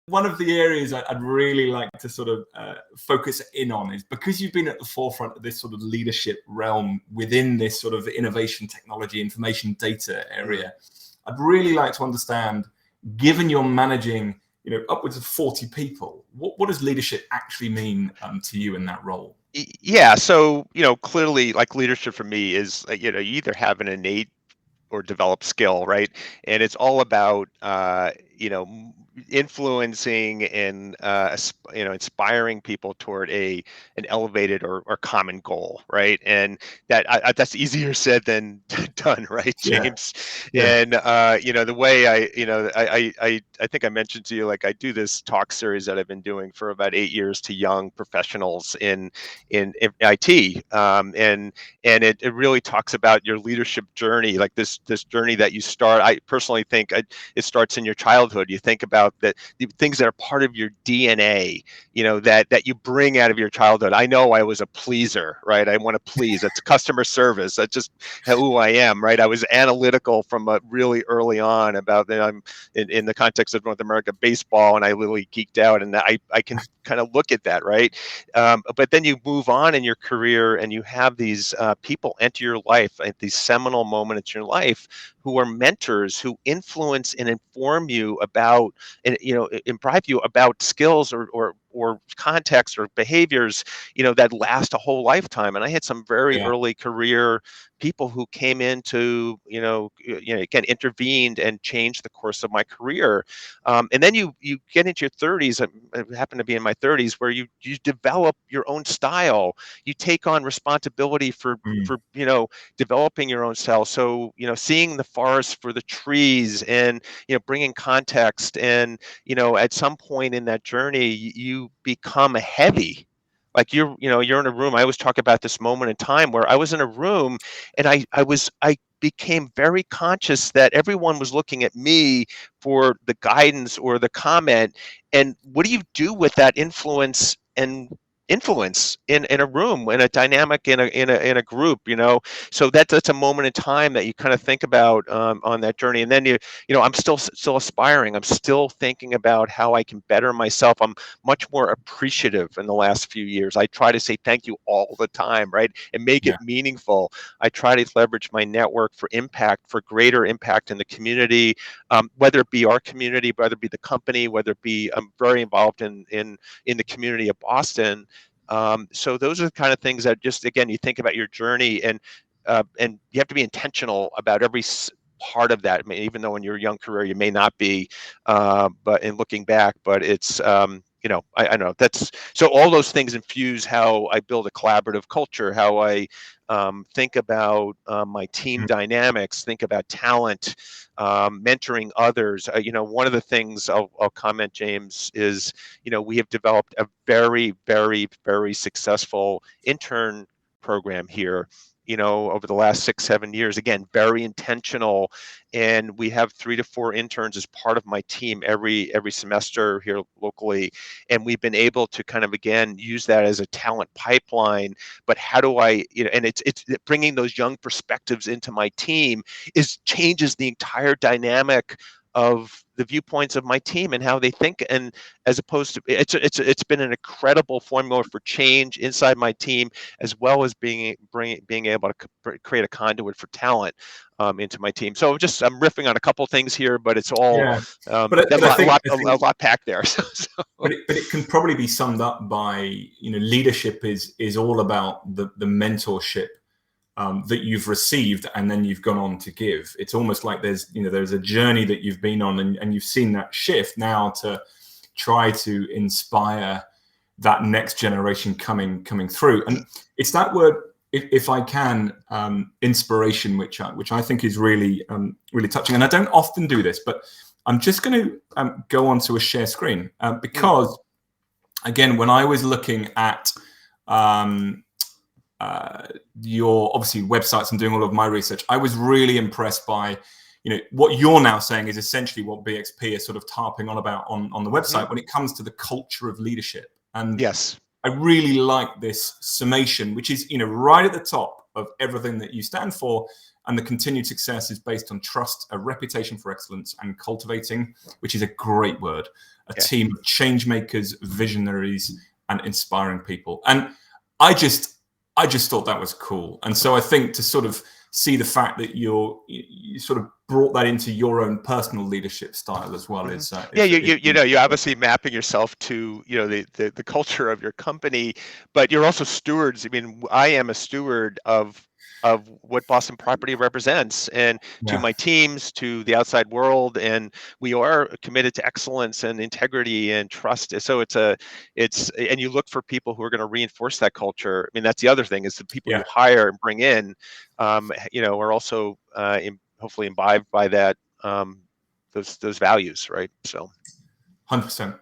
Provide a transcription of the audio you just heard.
one of the areas I'd really like to sort of focus in on is, because you've been at the forefront of this sort of leadership realm within this sort of innovation, technology, information, data area. I'd really like to understand, given you're managing, upwards of 40 people, what does leadership actually mean to you in that role? Yeah, so clearly, like, leadership for me is you either have an innate or developed skill, right? And it's all about influencing and inspiring people toward an elevated or common goal, right? And that's easier said than done, right, Yeah. James? Yeah. And the way I think I mentioned to you, like, I do this talk series that I've been doing for about 8 years to young professionals in IT, and it really talks about your leadership journey, like this journey that you start. I personally think it starts in your childhood. You think about the things that are part of your DNA, that you bring out of your childhood. I know I was a pleaser, right? I want to please. That's customer service. That's just who I am, right? I was analytical from really early on about, I'm in the context of North America baseball, and I literally geeked out, and I can kind of look at that, right? But then you move on in your career, and you have these people enter your life at these seminal moments in your life, who are mentors, who influence and inform you about, and imbibe you about skills or context or behaviors, that last a whole lifetime. And I had some very early career people who came into, again, intervened and changed the course of my career. And then you get into your 30s. I happen to be in my 30s, where you develop your own style. You take on responsibility for developing your own style. So seeing the forest for the trees, and bringing context, and at some point in that journey, you become a heavy. Like, you're in a room. I always talk about this moment in time where I was in a room, and I became very conscious that everyone was looking at me for the guidance or the comment. And what do you do with that influence in a room, in a dynamic, in a group? So that's a moment in time that you kind of think about on that journey. And then I'm still aspiring. I'm still thinking about how I can better myself. I'm much more appreciative in the last few years. I try to say thank you all the time, right, and make it meaningful. I try to leverage my network for impact, for greater impact in the community, whether it be our community, whether it be the company, whether it be, I'm very involved in the community of Boston. So those are the kind of things that, just, again, you think about your journey, and you have to be intentional about every part of that. I mean, even though in your young career you may not be, but in looking back, but it's I know that's, so all those things infuse how I build a collaborative culture, how I think about my team dynamics, think about talent, mentoring others. One of the things I'll comment, James, is we have developed a very, very, very successful intern program here, over the last 6-7 years. Again, very intentional, and we have 3 to 4 interns as part of my team every semester here locally, and we've been able to kind of, again, use that as a talent pipeline. But how do I, and it's bringing those young perspectives into my team changes the entire dynamic of the viewpoints of my team and how they think. And as opposed to, it's been an incredible formula for change inside my team, as well as being able to create a conduit for talent into my team. So I'm riffing on a couple things here, but it's all but I think a lot packed there. But it can probably be summed up by, leadership is all about the mentorship that you've received and then you've gone on to give. It's almost like there's a journey that you've been on, and you've seen that shift now to try to inspire that next generation coming through. And it's that word, if I can, inspiration, which I think is really really touching. And I don't often do this, but I'm just going to go onto a share screen because, again, when I was looking at your, obviously, websites and doing all of my research, I was really impressed by, what you're now saying is essentially what BXP is sort of tarping on about on the website when it comes to the culture of leadership. And yes, I really like this summation, which is, right at the top of everything that you stand for. And the continued success is based on trust, a reputation for excellence, and cultivating, which is a great word, a team of change makers, visionaries, and inspiring people. And I just thought that was cool. And so I think to sort of see the fact that you sort of brought that into your own personal leadership style as well is you're obviously mapping yourself to the culture of your company, but you're also stewards. I mean, I am a steward of what Boston Property represents, and to my teams, to the outside world, and we are committed to excellence and integrity and trust. So and you look for people who are going to reinforce that culture. I mean, that's the other thing, is the people you hire and bring in, are also hopefully imbibed by that, those values, right? So 100%.